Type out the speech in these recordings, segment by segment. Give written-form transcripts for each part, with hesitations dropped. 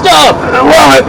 up? What?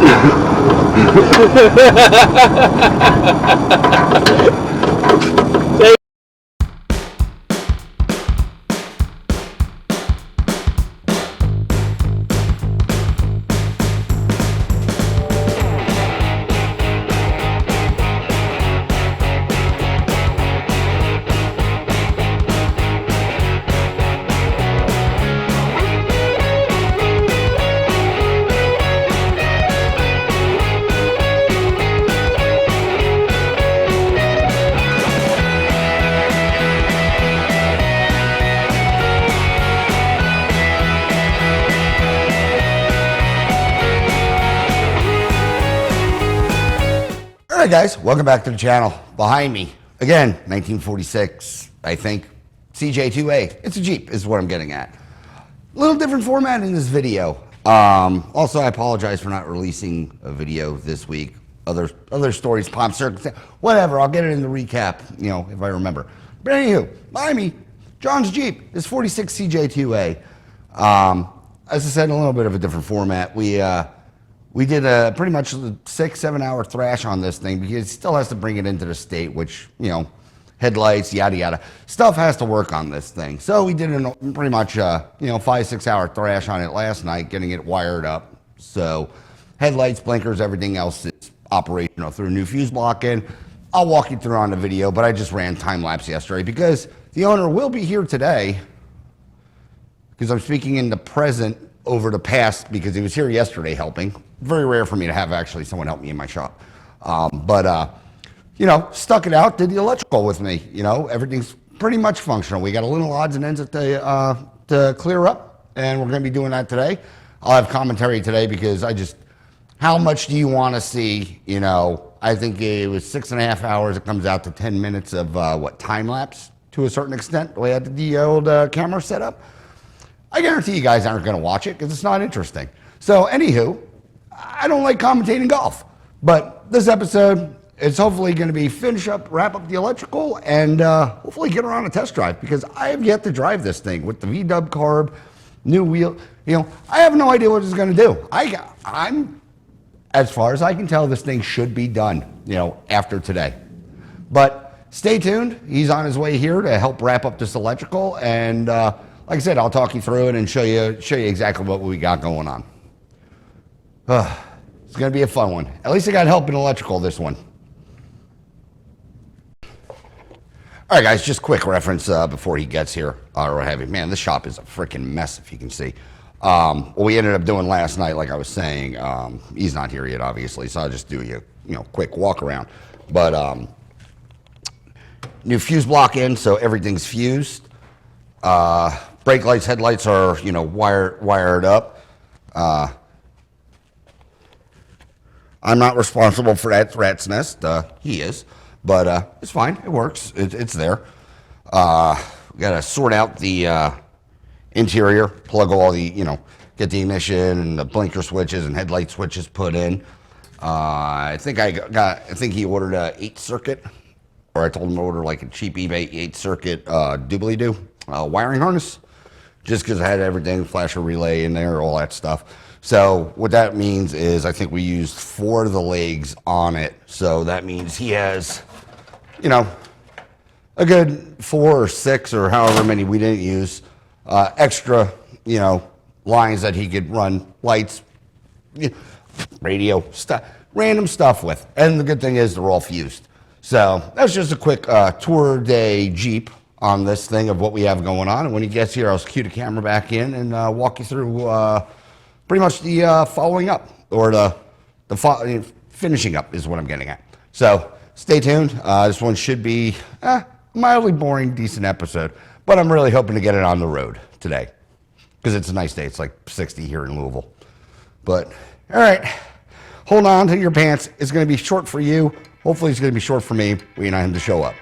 All right, guys, welcome back to the channel. Behind me, again, 1946, I think, CJ2A. It's a Jeep, is what I'm getting at. A little different format in this video. Also, I apologize for not releasing a video this week. Other stories, pop circumstance, whatever. I'll get it in the recap, you know, if I remember. But anywho, behind me, John's Jeep is 46 CJ2A. As I said, a little bit of a different format. We did a pretty much 6-7 hour thrash on this thing because it still has to bring it into the state, which, you know, headlights, yada, yada. Stuff has to work on this thing. So we did pretty much, you know, 5-6 hour thrash on it last night, getting it wired up. So headlights, blinkers, everything else is operational through a new fuse block in. I'll walk you through on the video, but I just ran time lapse yesterday because the owner will be here today because I'm speaking in the present over the past because he was here yesterday helping. Very rare for me to have actually someone help me in my shop. You know, stuck it out, did the electrical with me. You know, everything's pretty much functional. We got a little odds and ends to clear up, and we're going to be doing that today. I'll have commentary today because how much do you want to see? You know, I think it was 6.5 hours. It comes out to 10 minutes of time lapse to a certain extent, the way I had the old camera set up. I guarantee you guys aren't going to watch it because it's not interesting. So, anywho, I don't like commentating golf, but this episode is hopefully going to be wrap up the electrical, and hopefully get her on a test drive because I have yet to drive this thing with the V-dub carb, new wheel. You know, I have no idea what it's going to do. I'm, as far as I can tell, this thing should be done, you know, after today. But stay tuned. He's on his way here to help wrap up this electrical, and like I said, I'll talk you through it and show you exactly what we got going on. It's going to be a fun one. At least I got help in electrical this one. All right, guys, just quick reference before he gets here. Or have you. Man, this shop is a freaking mess, if you can see. What we ended up doing last night, like I was saying, he's not here yet, obviously, so I'll just do you know, quick walk around. But new fuse block in, so everything's fused. Brake lights, headlights are, you know, wired up. I'm not responsible for that rat's nest. He is, but it's fine. It works. It's there. We got to sort out the interior, plug all the, you know, get the ignition and the blinker switches and headlight switches put in. I think he ordered a 8-circuit, or I told him to order like a cheap eBay 8-circuit doobly-doo wiring harness, just because I had everything, flasher relay in there, all that stuff. So what that means is I think we used 4 of the legs on it. So that means he has, you know, a good 4 or 6 or however many we didn't use, extra, you know, lines that he could run lights, radio, stuff, random stuff with. And the good thing is they're all fused. So that's just a quick tour day Jeep on this thing of what we have going on. And when he gets here, I'll cue the camera back in and walk you through pretty much the following up, or the finishing up is what I'm getting at. So stay tuned. This one should be a mildly boring, decent episode, but I'm really hoping to get it on the road today because it's a nice day. It's like 60 here in Louisville. But all right, hold on to your pants. It's going to be short for you. Hopefully it's going to be short for me, waiting on him to show up.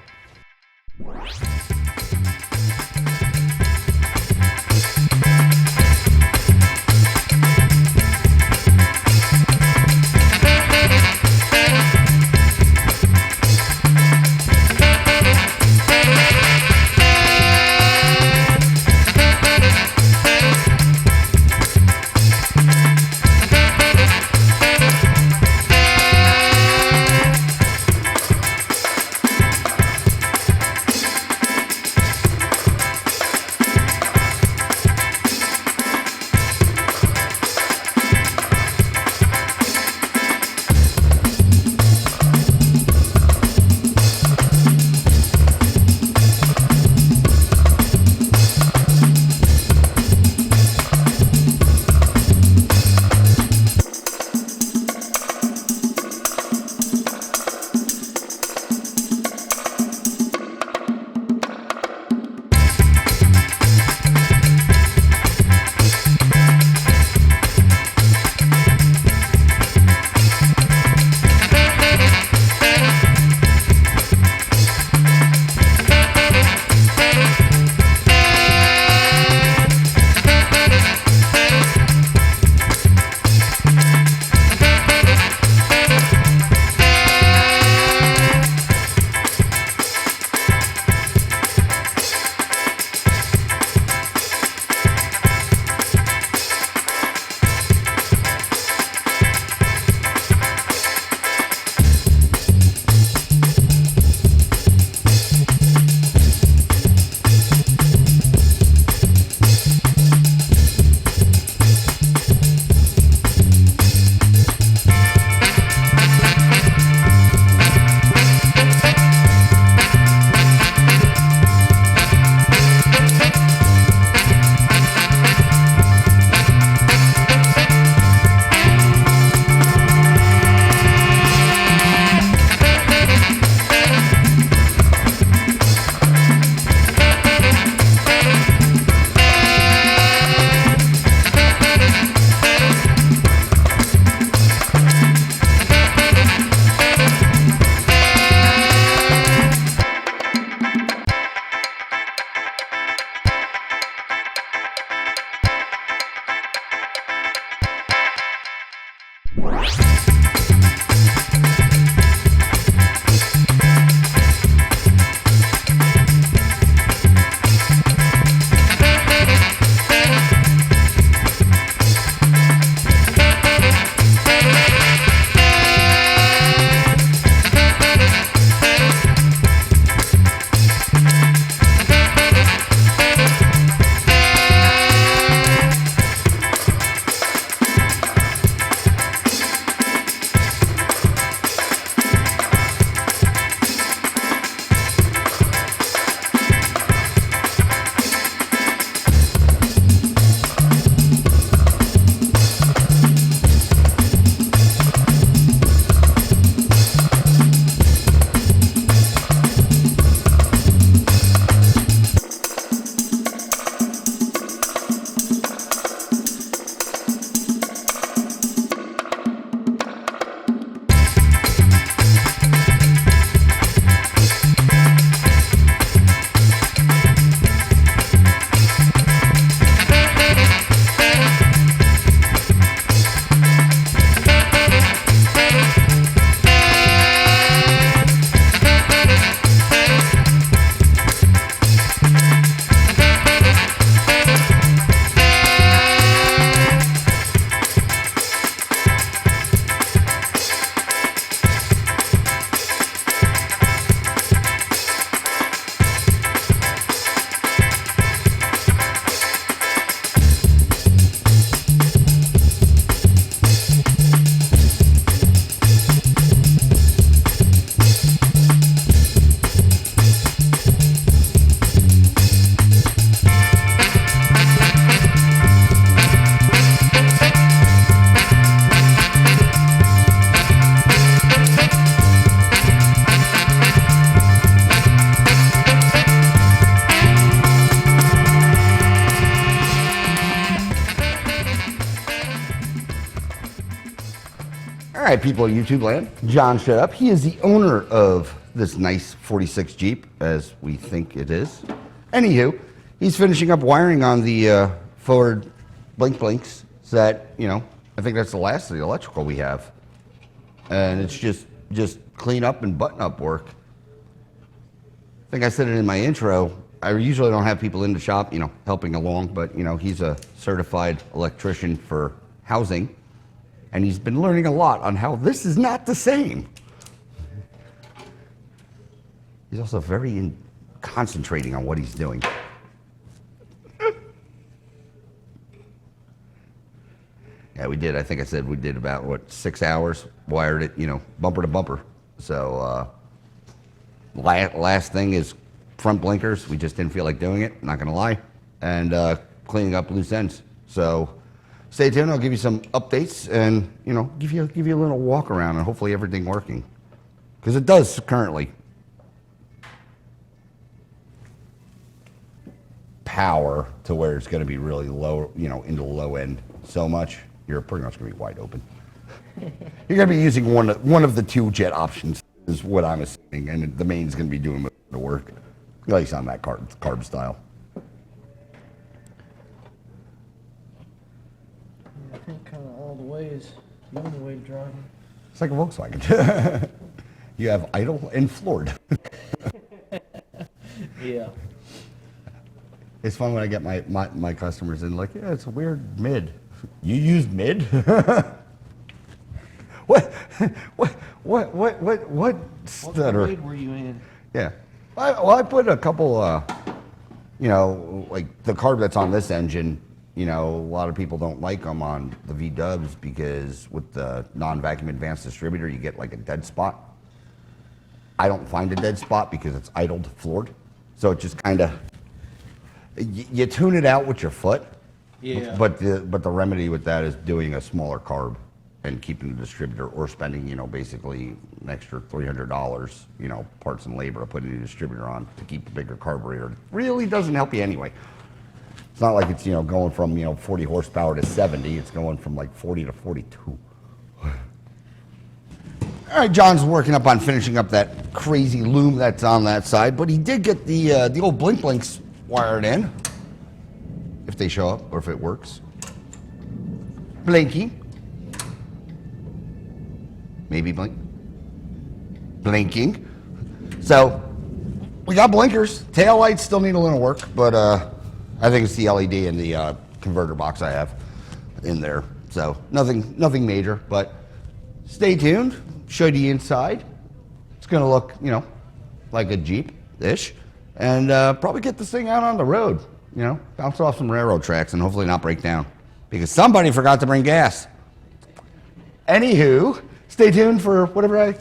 right, people of YouTube land, John showed up. He is the owner of this nice 46 Jeep, as we think it is. Anywho, he's finishing up wiring on the forward blinks that, I think that's the last of the electrical we have. And it's just clean up and button up work. I think I said it in my intro. I usually don't have people in the shop, helping along, but, he's a certified electrician for housing, and he's been learning a lot on how this is not the same. He's also very concentrating on what he's doing. Yeah, we did. I think I said we did about, 6 hours, wired it, bumper to bumper. So, last thing is front blinkers. We just didn't feel like doing it, not gonna lie, and cleaning up loose ends. So stay tuned. I'll give you some updates and give you a little walk around and hopefully everything working, because it does currently. Power to where it's going to be really low, into the low end so much, you're pretty much going to be wide open. You're going to be using one of the two jet options is what I'm assuming, and the main's going to be doing the work, at least on that carb style. I think kind of all the way is the only way driving. It's like a Volkswagen. You have idle and floored. Yeah. It's fun when I get my customers in like, yeah, it's a weird mid. You use mid? What stutter? What grade were you in? Yeah. I put a couple, like the carb that's on this engine, a lot of people don't like them on the V-dubs because with the non-vacuum advanced distributor, you get like a dead spot. I don't find a dead spot because it's idled floored. So it just kind of, you tune it out with your foot. Yeah. But the remedy with that is doing a smaller carb and keeping the distributor, or spending, basically an extra $300, parts and labor to put a new distributor on to keep a bigger carburetor. It really doesn't help you anyway. It's not like it's, going from, 40 horsepower to 70. It's going from like 40 to 42. All right, John's working up on finishing up that crazy loom that's on that side, but he did get the old blinks wired in, if they show up or if it works. Blinking. Maybe blinking. So we got blinkers. Tail lights still need a little work, but I think it's the LED and the converter box I have in there. So nothing major, but stay tuned. Show you the inside. It's gonna look, like a Jeep-ish, and probably get this thing out on the road. Bounce off some railroad tracks and hopefully not break down because somebody forgot to bring gas. Anywho, stay tuned for whatever I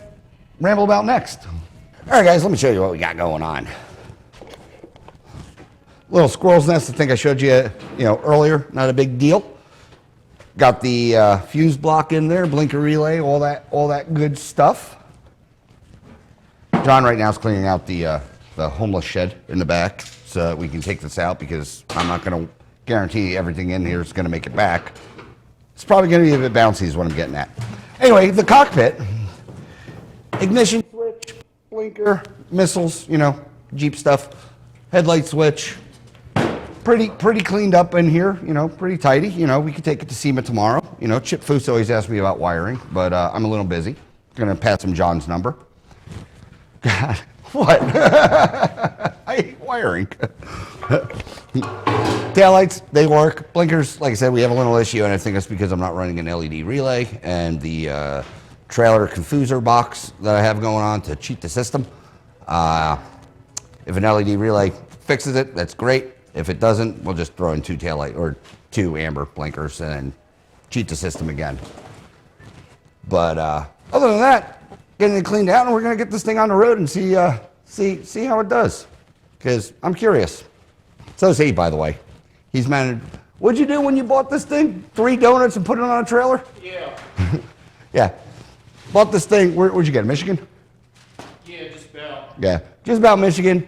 ramble about next. All right, guys, let me show you what we got going on. Little squirrel's nest. I think I showed you, earlier. Not a big deal. Got the fuse block in there, blinker relay, all that good stuff. John right now is cleaning out the homeless shed in the back so that we can take this out, because I'm not going to guarantee everything in here is going to make it back. It's probably going to be a bit bouncy is what I'm getting at. Anyway, the cockpit, ignition switch, blinker, missiles, Jeep stuff, headlight switch, pretty cleaned up in here, pretty tidy. We could take it to SEMA tomorrow. Chip Foose always asks me about wiring, but I'm a little busy. Gonna pass him John's number. God, what? I hate wiring. Taillights, they work. Blinkers, like I said, we have a little issue, and I think that's because I'm not running an LED relay, and the trailer confuser box that I have going on to cheat the system. If an LED relay fixes it, that's great. If it doesn't, we'll just throw in two amber blinkers and then cheat the system again. But other than that, getting it cleaned out, and we're gonna get this thing on the road and see how it does, because I'm curious. So is he, by the way. He's managed. What'd you do when you bought this thing? 3 donuts and put it on a trailer? Yeah. Yeah. Bought this thing. Where'd you get it? Michigan? Yeah, just about. Yeah, just about Michigan.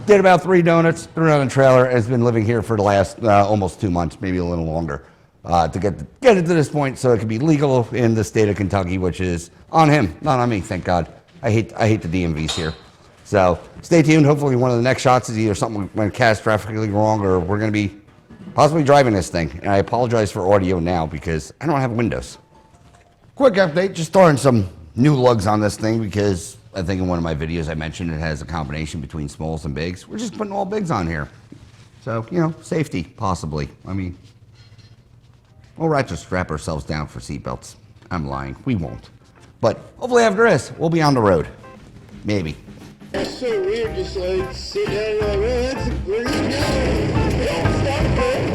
Did about 3 donuts, threw it on a trailer, and has been living here for the last almost 2 months, maybe a little longer. to get it to this point so it can be legal in the state of Kentucky, which is on him, not on me, thank God. I hate the DMVs here. So stay tuned. Hopefully one of the next shots is either something went catastrophically wrong or we're going to be possibly driving this thing. And I apologize for audio now because I don't have windows. Quick update, just throwing some new lugs on this thing because I think in one of my videos I mentioned it has a combination between smalls and bigs. We're just putting all bigs on here. So, you know, safety, possibly. I mean, we'll have to strap ourselves down for seatbelts. I'm lying, we won't. But hopefully after this, we'll be on the road. Maybe. It's so weird, just like sit down and like, oh, that's a great guy. Don't stop it.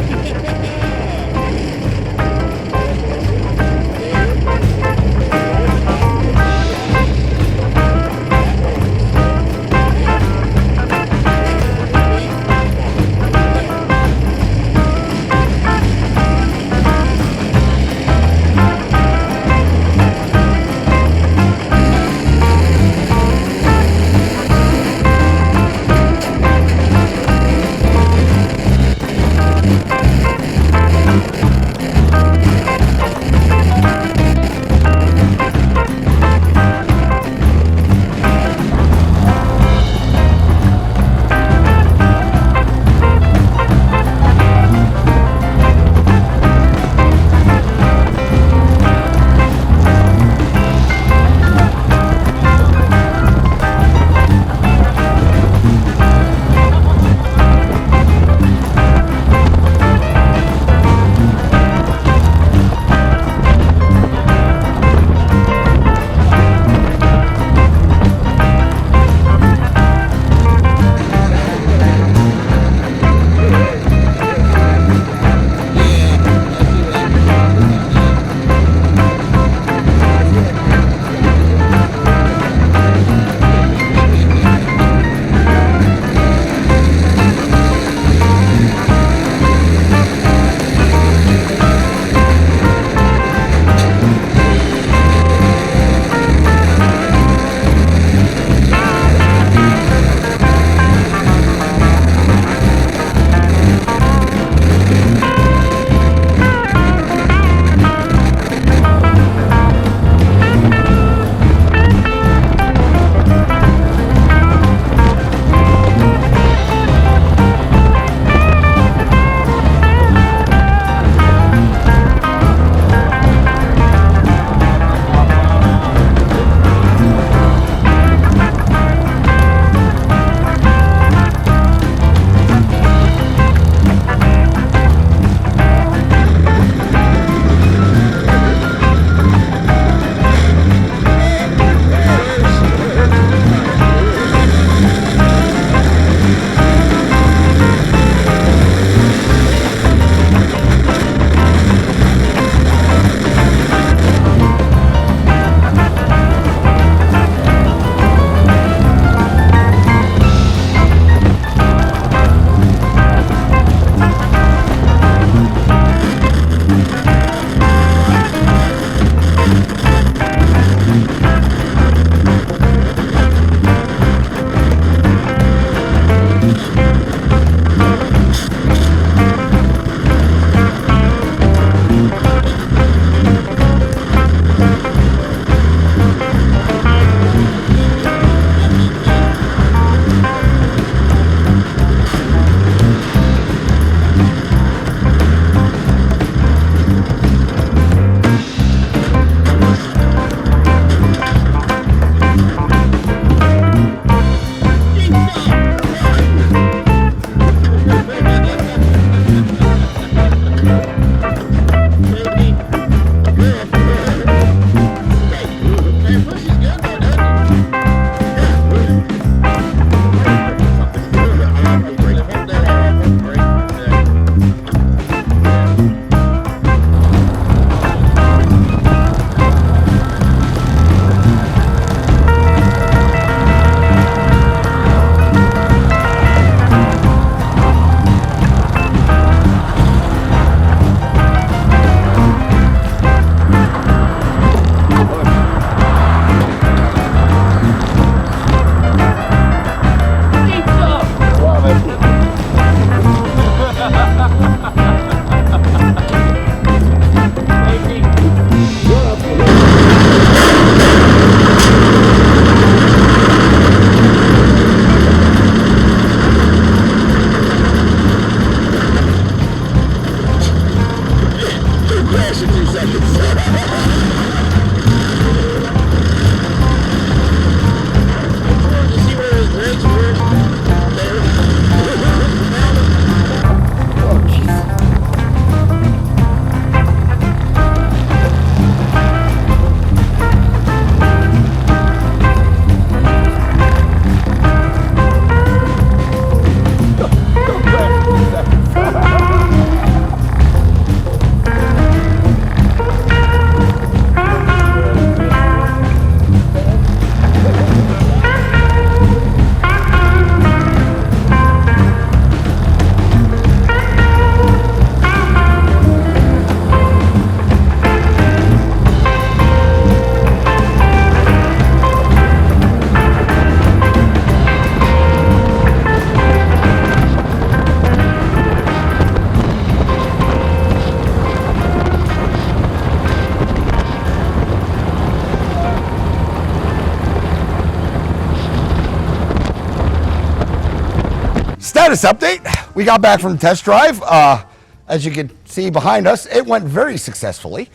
Status update. We got back from test drive. As you can see behind us, it went very successfully.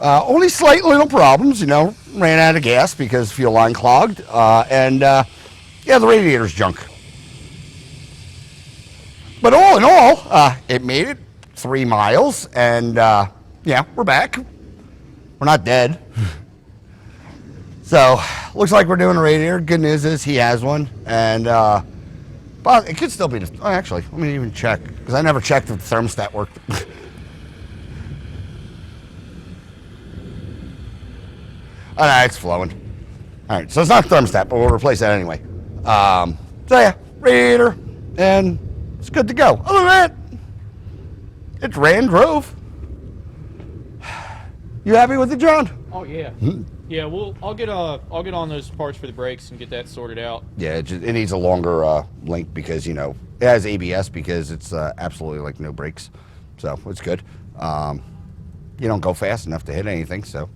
Only slight little problems, you know, ran out of gas because fuel line clogged. Yeah, the radiator's junk. But all in all, it made it 3 miles, and yeah, we're back. We're not dead. So, looks like we're doing a radiator. Good news is he has one, and but it could still be. Oh, actually, let me even check because I never checked if the thermostat worked. Oh, no, it's flowing. All right, so it's not thermostat, but we'll replace that anyway. So yeah, radiator, and it's good to go. Other than that, it's ran, drove. You happy with it, John? Oh yeah. Yeah, I'll get on those parts for the brakes and get that sorted out. Yeah, it needs a longer link because, you know, it has ABS because it's absolutely like no brakes. So it's good. You don't go fast enough to hit anything, so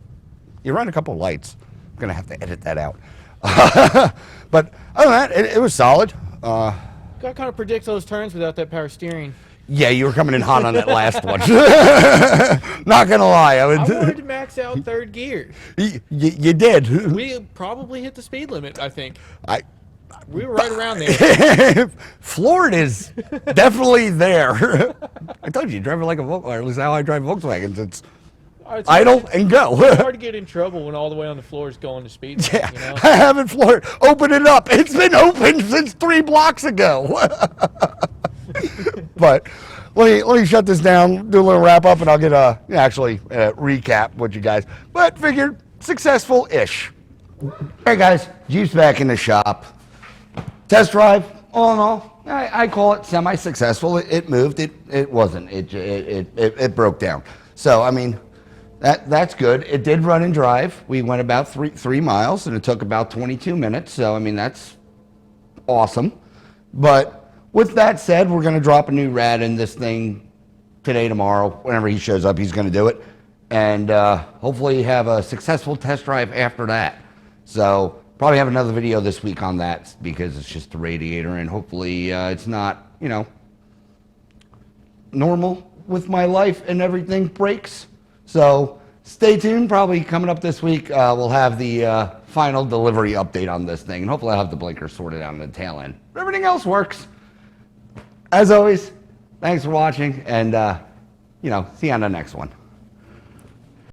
you run a couple of lights. I'm going to have to edit that out. But other than that, it was solid. Gotta kind of predict those turns without that power steering. Yeah, you were coming in hot on that last one. Not going to lie. I wanted to max out third gear. You did. We probably hit the speed limit, I think. We were right around there. Florida's definitely there. I told you drive it like a Volkswagen, or at least how I drive Volkswagens. It's idle and go. It's hard to get in trouble when all the way on the floor is going to speed limit, Yeah, you know? I haven't floored. Open it up. It's been open since 3 blocks ago. But let me shut this down, do a little wrap up, and I'll get actually recap what you guys. But figured successful-ish. All right, guys, Jeep's back in the shop. Test drive, all in all, I call it semi-successful. It moved. It wasn't. It broke down. So I mean, that's good. It did run and drive. We went about three miles, and it took about 22 minutes. So I mean, that's awesome. But with that said, we're going to drop a new rad in this thing today, tomorrow. Whenever he shows up, he's going to do it. And hopefully have a successful test drive after that. So probably have another video this week on that because it's just the radiator. And hopefully it's not, you know, normal with my life and everything breaks. So stay tuned. Probably coming up this week, we'll have the final delivery update on this thing. And hopefully I'll have the blinker sorted out on the tail end. But everything else works. As always, thanks for watching, and, you know, see you on the next one.